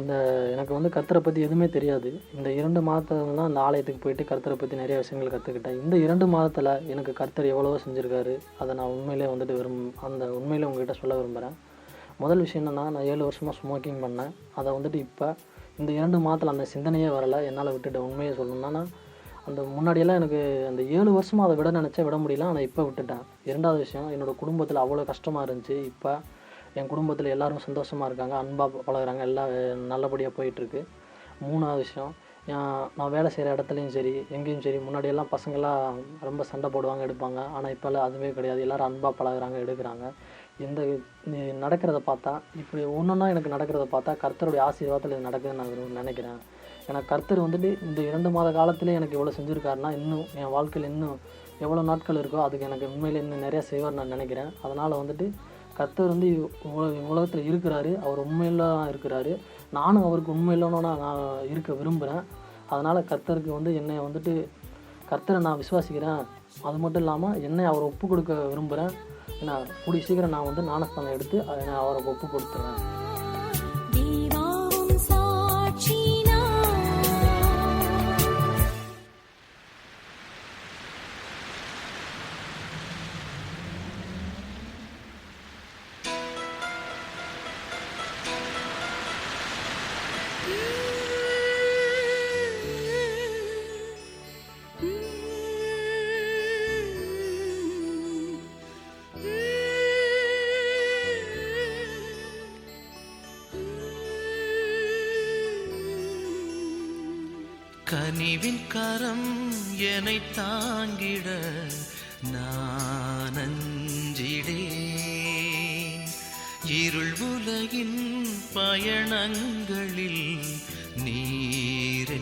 எனக்கு கர்த்தரை பற்றி எதுவுமே தெரியாது. இந்த 2 மாதத்தில் தான் அந்த ஆலயத்துக்கு போயிட்டு கர்த்தரை பற்றி நிறைய விஷயங்கள் கற்றுக்கிட்டேன். இந்த 2 மாதத்தில் எனக்கு கர்த்தர் எவ்வளவோ செஞ்சுருக்காரு. அதை நான் உண்மையிலே அந்த உண்மையிலே உங்கள்கிட்ட சொல்ல விரும்புகிறேன். முதல் விஷயம் என்னென்னா, நான் 7 வருஷமாக ஸ்மோக்கிங் பண்ணேன். அதை இப்போ இந்த 2 மாதத்தில் அந்த சிந்தனையே வரலை. என்னால் விட்டுட்டேன். உண்மையை சொல்லணும்னா, அந்த முன்னாடியெல்லாம் எனக்கு அந்த 7 வருஷமாக அதை விட நினச்சா விட முடியல. ஆனால் இப்போ விட்டுட்டேன். 2வது விஷயம், என்னோடய குடும்பத்தில் அவ்வளோ கஷ்டமாக இருந்துச்சு. இப்போ என் குடும்பத்தில் எல்லோரும் சந்தோஷமாக இருக்காங்க, அன்பாக பழகுறாங்க, எல்லாம் நல்லபடியாக போயிட்டுருக்கு. 3வது விஷயம், நான் வேலை செய்கிற இடத்துலையும் சரி, எங்கேயும் சரி, முன்னாடியெல்லாம் பசங்களாம் ரொம்ப சண்டை போடுவாங்க, எடுப்பாங்க. ஆனால் இப்போல்லாம் அதுவே கிடையாது. எல்லோரும் அன்பாக பழகுறாங்க, எடுக்கிறாங்க. இந்த நடக்கிறத பார்த்தா, இப்படி ஒன்றுன்னா எனக்கு நடக்கிறத பார்த்தா கர்த்தருடைய ஆசீர்வாதத்தில் இது நடக்குதுன்னு நான் நினைக்கிறேன். ஏன்னா கர்த்தர் இந்த 2 மாத காலத்தில் எனக்கு எவ்வளோ செஞ்சுருக்காருன்னா, இன்னும் என் வாழ்க்கையில் இன்னும் எவ்வளோ நாட்கள் இருக்கோ அதுக்கு எனக்கு உண்மையில் இன்னும் நிறையா செய்வார் நான் நினைக்கிறேன். அதனால் கர்த்தர் உலகத்தில் இருக்கிறாரு. அவர் உண்மையில் தான் இருக்கிறாரு. நானும் அவருக்கு உண்மையில்னா நான் இருக்க விரும்புகிறேன். அதனால் கர்த்தருக்கு என்னை கர்த்தரை நான் விசுவாசிக்கிறேன். அது மட்டும் இல்லாமல் என்னை அவரை ஒப்பு கொடுக்க விரும்புகிறேன். ஏன்னா கூடிய சீக்கிரம் நான் ஞானஸ்தானம் எடுத்து அவரை ஒப்பு கொடுத்துறேன். தேவாவும் சாட்சினான். கனிவின் கரம் என்னை தாங்கிட நான் அஞ்சிடேன். இருள் உலகின் பயணங்களில் நீரென்னுடன்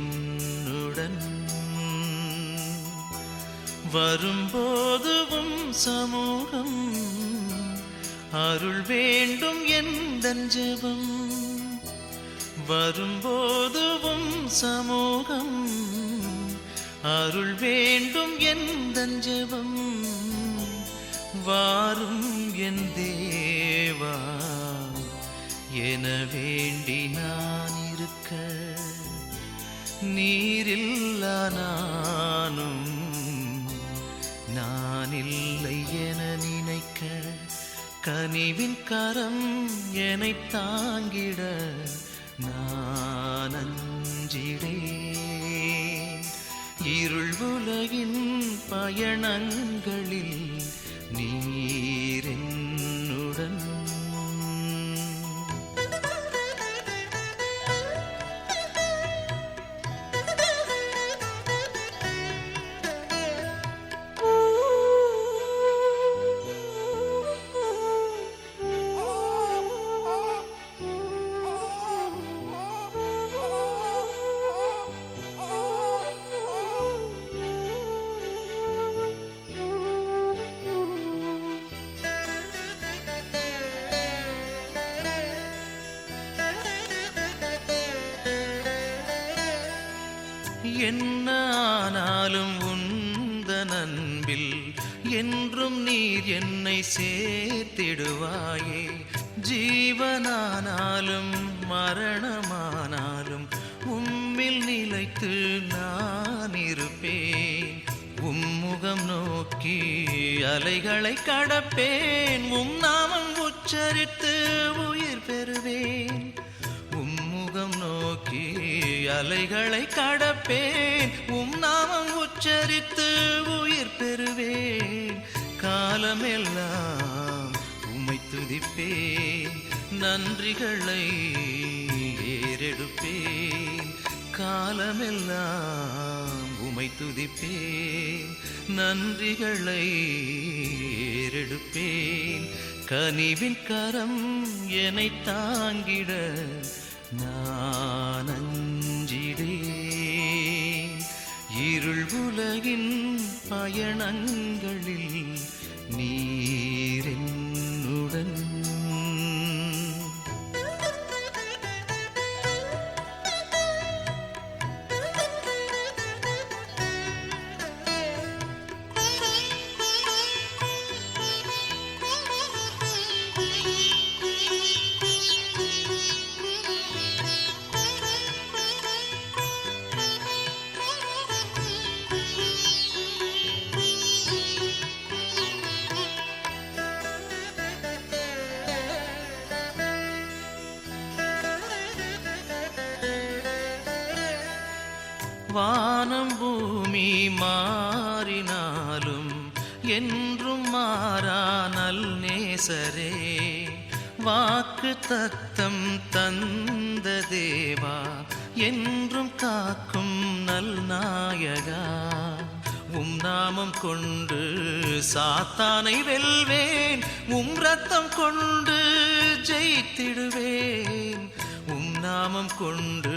வரும்போதுவும் சமூகம் அருள் வேண்டும் எந்தன் ஜெபம். வரும்போதுவும் சமூகம் அருள் வேண்டும் எந்தன் ஜெபம். வாரும் என் தேவா என வேண்டி நான் இருக்க, நீரில்லா நானும் நான் இல்லை என நினைக்க, கனிவின் கரம் என்னை தாங்கிட நான் அஞ்சிடேன். இருள் உலகின் பயணங்களில் நீரென்னுடன். என்ன ஆனாலும் உந்தன் அன்பில் என்றும் நீர் என்னை சேர்த்திடுவாயே. ஜீவனானாலும் மரணமானாலும் உம்மில் நிலைத்து நான் இருப்பேன். உம்முகம் நோக்கி அலைகளை கடப்பேன். உம் நாமம் உச்சரித்து உயிர் பெறுவேன். உம்முகம் நோக்கி அலைகளை கடப்பேன். உம் நாமம் உச்சரித்து உயிர் பெறுவேன். காலமெல்லாம் உம்மை துதிப்பேன். நன்றிகளை ஏறெடுப்பேன். காலமெல்லாம் உம்மை துதிப்பேன். நன்றிகளை ஏறெடுப்பேன். கனிவின் கரம் என்னை தாங்கிட நான் அஞ்சிடேன். இருள் உலகின் பயணங்களில் நீரென்னுடன். வானம் பூமி மாறினாலும் என்றும் மாறா நல் நேசரே. வாக்கு தத்தம் தந்த தேவா, என்றும் காக்கும் நல் நாயகா. உம் நாமம் கொண்டு சாத்தானை வெல்வேன். உம் ரத்தம் கொண்டு ஜெயித்திடுவேன். உம் நாமம் கொண்டு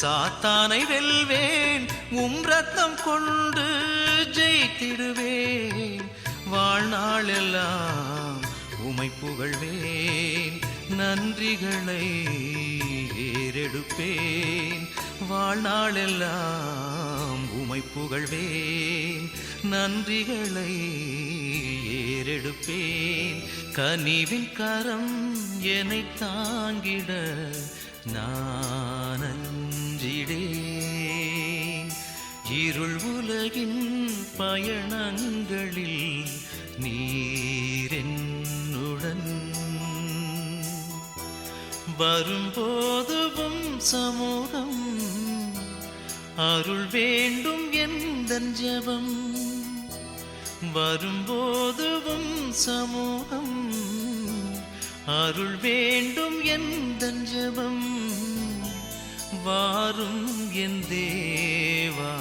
சாத்தானை வெல்வேன். உம் ரத்தம் கொண்டு ஜெயித்திடுவேன். வாழ்நாளெல்லாம் உமை புகழ்வேன். நன்றிகளை ஏறெடுப்பேன். வாழ்நாளெல்லாம் உமை புகழ்வேன். நன்றிகளை ஏறெடுப்பேன். கனிவின் கரம் என்னை தாங்கிட நான் அஞ்சிடேன். இருள் உலகின் பயணங்களில் நீரென்னுடன். வரும்போதுவும் சமூகம் அருள் வேண்டும் எந்தன் ஜெபம். வரும்போதுவும் சமூகம் அருள் வேண்டும் எந்தன் ஜெபம். வாரும் என் தேவா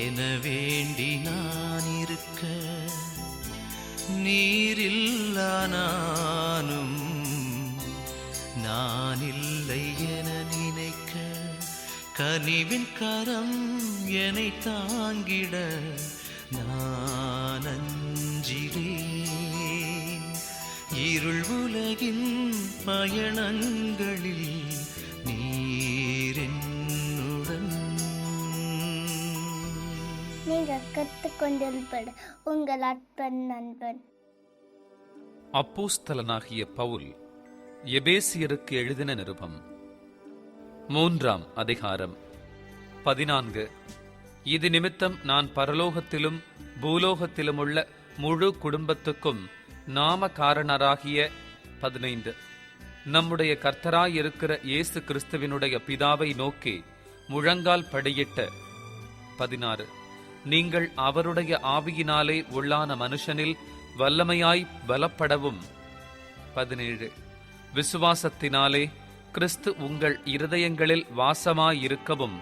என வேண்டி நான் இருக்க. நீரில்லா நானும் நான் இல்லை என நினைக்க. கனிவின் கரம் என்னை தாங்கிட நான் அஞ்சிடேன். இருள் உலகின் பயணங்களில் நீரென்னுடன். நீங்கள் கற்றுக்கொண்டிருப்பது உங்கள் அற்பன் நண்பன். அப்போஸ்தலனாகிய பவுல் எபேசியருக்கு எழுதின நிருபம் 3ஆம் அதிகாரம் 14. இது நிமித்தம் நான் பரலோகத்திலும் பூலோகத்திலுமுள்ள முழு குடும்பத்துக்கும் நாமகாரணராகிய 15. நம்முடைய கர்த்தராயிருக்கிற இயேசு கிறிஸ்துவினுடைய பிதாவை நோக்கி முழங்கால் படியிட்ட 16. நீங்கள் அவருடைய ஆவியினாலே உள்ளான மனுஷனில் வல்லமையாய் பலப்படவும் 17. விசுவாசத்தினாலே கிறிஸ்து உங்கள் இருதயங்களில் வாசமாயிருக்கவும்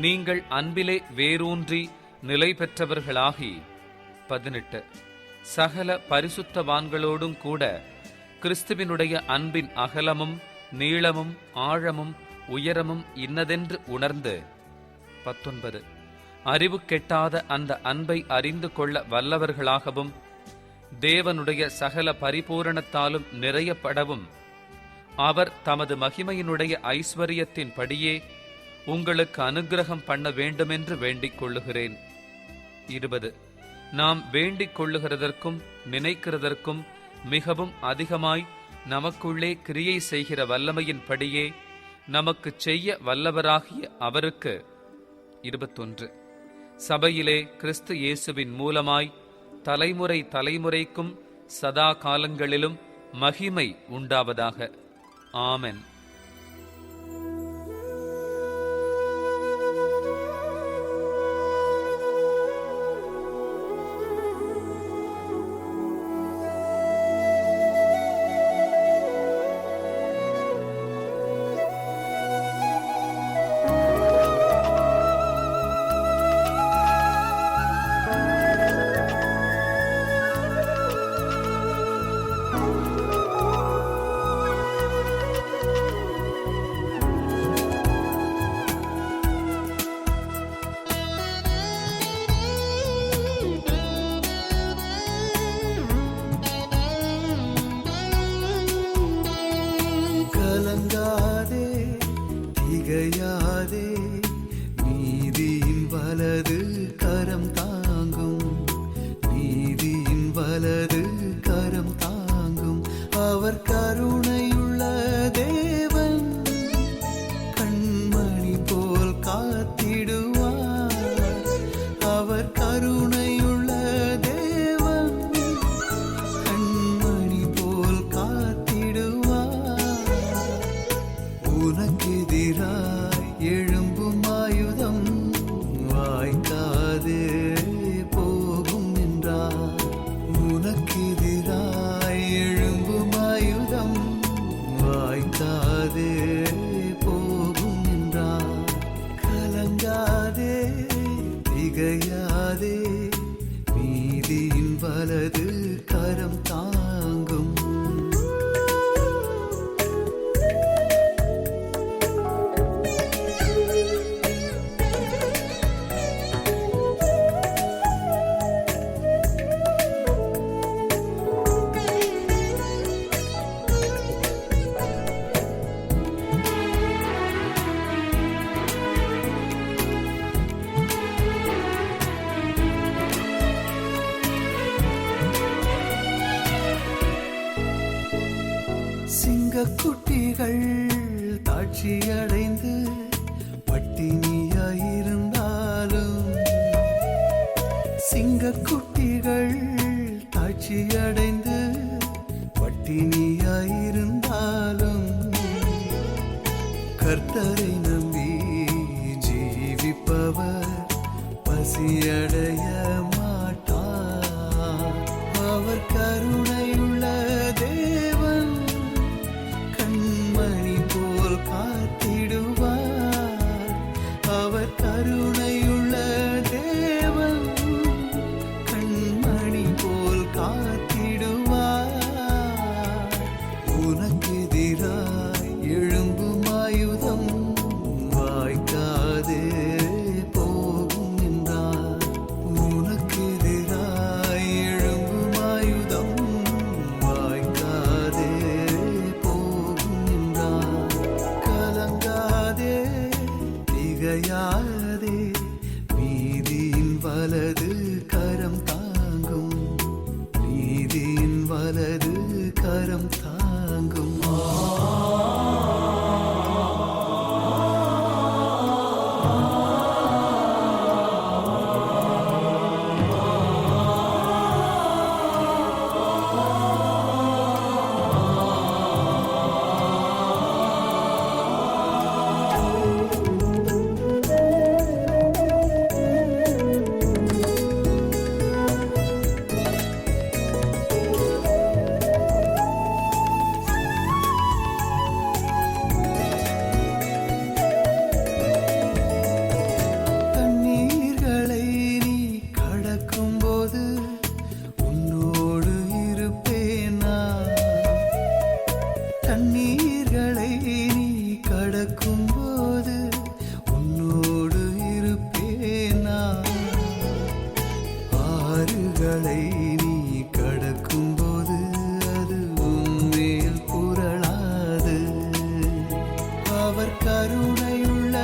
நீங்கள் அன்பிலே வேரூன்றி நிலை பெற்றவர்களாகி 18. சகல பரிசுத்தவான்களோடும் கூட கிறிஸ்துவினுடைய அன்பின் அகலமும் நீளமும் ஆழமும் உயரமும் இன்னதென்று உணர்ந்து 19. அறிவு கெட்டாத அந்த அன்பை அறிந்து கொள்ள வல்லவர்களாகவும் தேவனுடைய சகல பரிபூரணத்தாலும் நிறையப்படவும் அவர் தமது மகிமையினுடைய ஐஸ்வரியத்தின் படியே உங்களுக்கு அனுக்கிரகம் பண்ண வேண்டுமென்று வேண்டிக் கொள்ளுகிறேன். 20. நாம் வேண்டிக் கொள்ளுகிறதற்கும் நினைக்கிறதற்கும் மிகவும் அதிகமாய் நமக்குள்ளே கிரியை செய்கிற வல்லமையின் படியே நமக்கு செய்ய வல்லவராகிய அவருக்கு. 21. சபையிலே கிறிஸ்து இயேசுவின் மூலமாய் தலைமுறை தலைமுறைக்கும் சதா காலங்களிலும் மகிமை உண்டாவதாக. ஆமென். கலங்காதே திகையாதே, நீதியின் வலது கரம் தாங்கும், நீதியின் வலது கரம் தாங்கும். அவர் கருணையுள்ள தேவன், கண்மணி போல் காத்திடுவார். அவர் கருணையுள்ள தேவன், கண்மணி போல் காத்திடுவார். உனக்கெதிராய் எழும்பும் ஆயுதம் வாய்க்காது போகும் என்றார். உனக்கெதிராய் எழும்பும் ஆயுதம் வாய்க்காது போகும் என்றார். கலங்காதே திகையாதே, நீதியின் வலது கரம் தாங்கும். சிங்கக்குட்டிகள் தாட்சியடைந்து பட்டினியாயிருந்தாலும், சிங்கக்குட்டிகள் தாட்சியடைந்து பட்டினியாயிருந்தாலும், கர்த்தரை நம்பி ஜீவிப்பவர் பசியடைய மாட்டார். அவர் கருணையுள்ள தேவன், கண்மணி போல் காத்திடுவார். அவர் கருணையுள்ள தேவன், கண்மணி போல் காத்திடுவார். உனக்கெதிராய் எழும்பும் ஆயுதம் வாய்க்காது போகும் என்றார். உனக்கெதிராய் எழும்பும் ஆயுதம் வாய்க்காது போகும் என்றார். கலங்காதே திகையாதே, நீதியின் வலது கரம் தாங்கும், நீதியின் வலது கரம் தாங்கும். தண்ணீர்களை நீ கடக்கும்போது உன்னோடு இருப்பேன் நான். தண்ணீர்களை நீ கடக்கும்போது உன்னோடு இருப்பேன் நான். ஆறுகளை நீ கடக்கும்போது அது உன்மேல் புரளாது. அவர் கருணையுள்ள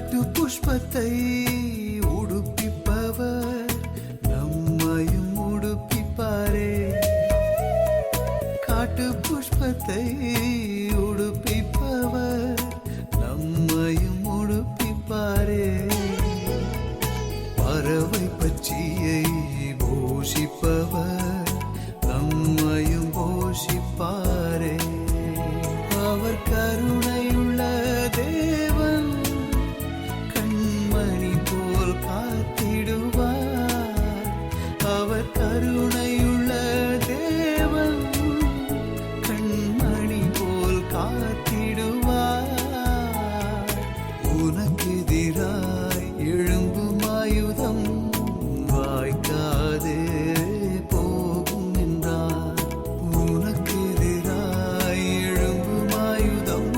காட்டு புஷ்பத்தை உடுப்பிப்பவர் நம்மையும் உடுப்பிப்பாரே. காட்டு புஷ்பத்தை உடுப்பிப்பவர் நம்மையும் உடுப்பிப்பாரே. பறவை பச்சியை போஷிப்பவர் நம்மையும் போஷிப்பாரே. அவர் கருணையுள்ள தேவன், கண்மணி போல் காத்திடுவார். அவர் கருணையுள்ள தேவன், கண்மணி போல் காத்திடுவார். உனக்கெதிராய் எழும்பும் ஆயுதம் வாய்க்காதே போகும் என்றார். உனக்கெதிராய் எழும்பும் ஆயுதம்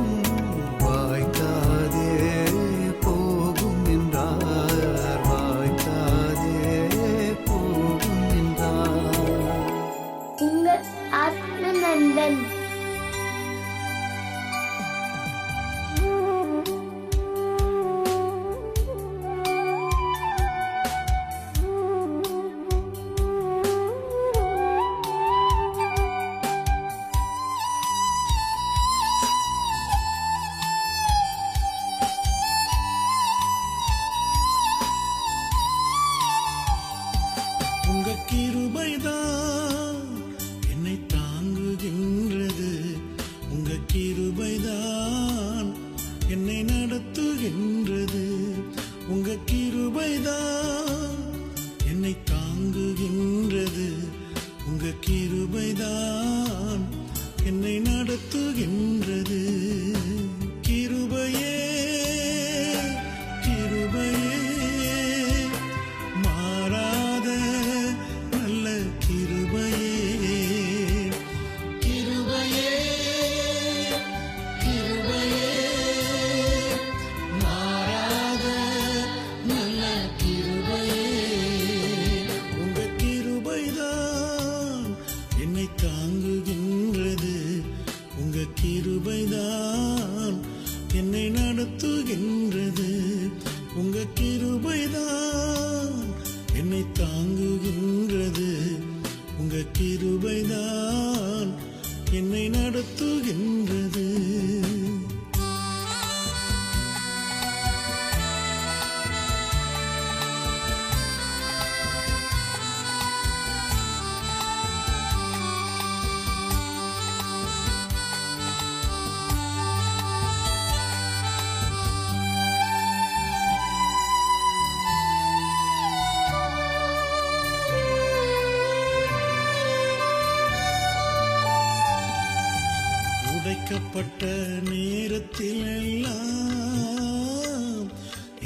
வாய்க்காதே போகும் என்றார். வாய்க்காதே போகும் என்றார். உங்கள் ஆத்ம நண்பன். உங்க கிருபைதான் என்னை தாங்குகின்றது. உங்க கிருபைதான் என்னை நடத்துகின்றது. உங்க கிருபைதான் என்னை தாங்குகின்றது. உங்க கிருபைதான் என்னை நடத்துகின்றது. கிருபையே கிருபையே மாறாத நல்ல கிருபையே. கிருபையே கிருபையே மாறாத நல்ல கிருபையே. உங்க கிருபைதான் என்னை தாங்குகின்றது. உங்க கிருபைதான் என்னை நடத்துகின்றது. உங்க கிருபைதான் என்னை தாங்குகின்றது. உங்க கிருபைதான் என்னை நடத்துகின்றது. உடைக்கப்பட்ட நேரத்தில் எல்லாம்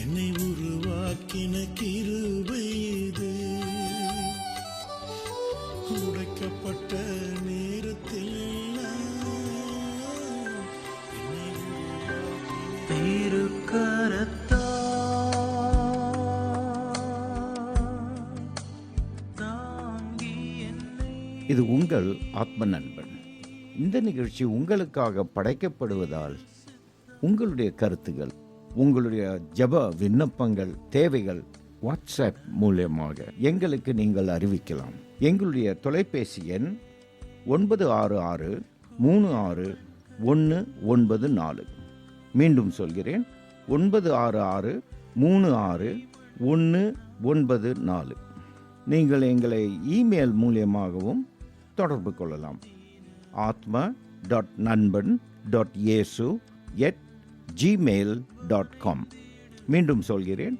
என்னை உருவாக்கின கிருபை இது. உடைக்கப்பட்ட நேரத்தில் எல்லாம் என்னை திருக்கரத்தா இது உங்கள் ஆத்ம நண்பன். இந்த நிகழ்ச்சி உங்களுக்காக படைக்கப்படுவதால் உங்களுடைய கருத்துகள், உங்களுடைய ஜெப விண்ணப்பங்கள், தேவைகள் வாட்ஸ்அப் மூலமாக எங்களுக்கு நீங்கள் அறிவிக்கலாம். எங்களுடைய தொலைபேசி எண் 966-36-194. மீண்டும் சொல்கிறேன், 966-36-194. நீங்கள் எங்களை இமெயில் மூலியமாகவும் தொடர்பு கொள்ளலாம். atma.nanban.yesu@gmail.com. மீண்டும் சொல்கிறேன்,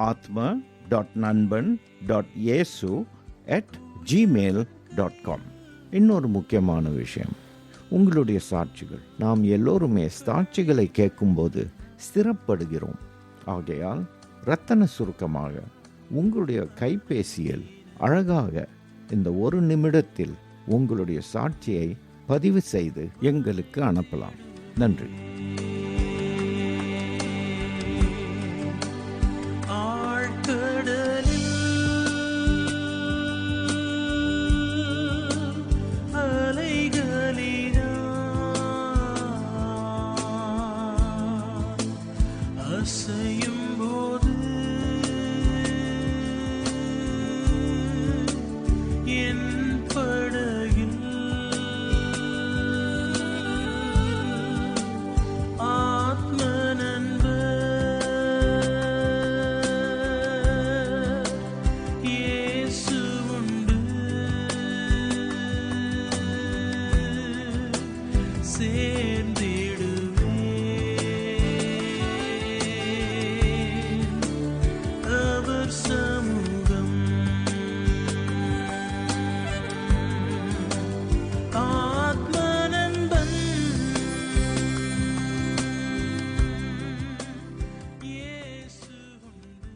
atma.nanban.yesu@gmail.com. இன்னொரு முக்கியமான விஷயம், உங்களுடைய சாட்சிகள். நாம் எல்லோருமே சாட்சிகளை கேட்கும்போது ஸ்திரப்படுகிறோம். ஆகையால் ரத்தன சுருக்கமாக உங்களுடைய கைபேசியில் அழகாக இந்த ஒரு நிமிடத்தில் உங்களுடைய சாட்சியை பதிவு செய்து எங்களுக்கு அனுப்பலாம். நன்றி. ஆழ்கடலில் அலைகளினால் அசை அசையும் போது என் படகில் ஆத்ம நண்பர் இயேசு உண்டு. சேர்ந்திடுவேன் அவர் சமூகம். ஆத்ம நண்பன் இயேசு உண்டு.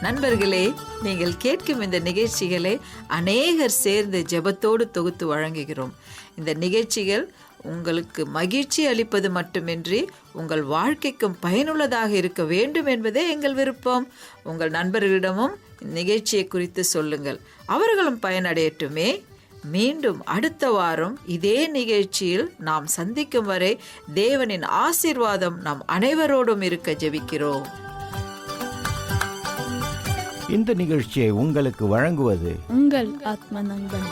நண்பர்களே, நீங்கள் கேட்கும் இந்த நிகழ்ச்சிகளை அநேகர் சேர்ந்து ஜெபத்தோடு தொகுத்து வழங்குகிறோம். இந்த நிகழ்ச்சிகள் உங்களுக்கு மகிழ்ச்சி அளிப்பது மட்டுமின்றி உங்கள் வாழ்க்கைக்கும் பயனுள்ளதாக இருக்க வேண்டும் என்பதே எங்கள் விருப்பம். உங்கள் நண்பர்களிடமும் நிகழ்ச்சியை குறித்து சொல்லுங்கள், அவர்களும் பயனடையட்டுமே. மீண்டும் அடுத்த வாரம் இதே நிகழ்ச்சியில் நாம் சந்திக்கும் வரை தேவனின் ஆசீர்வாதம் நம் அனைவரோடும் இருக்க ஜெபிக்கிறோம். இந்த நிகழ்ச்சியை உங்களுக்கு வழங்குவது உங்கள் ஆத்ம நண்பன்.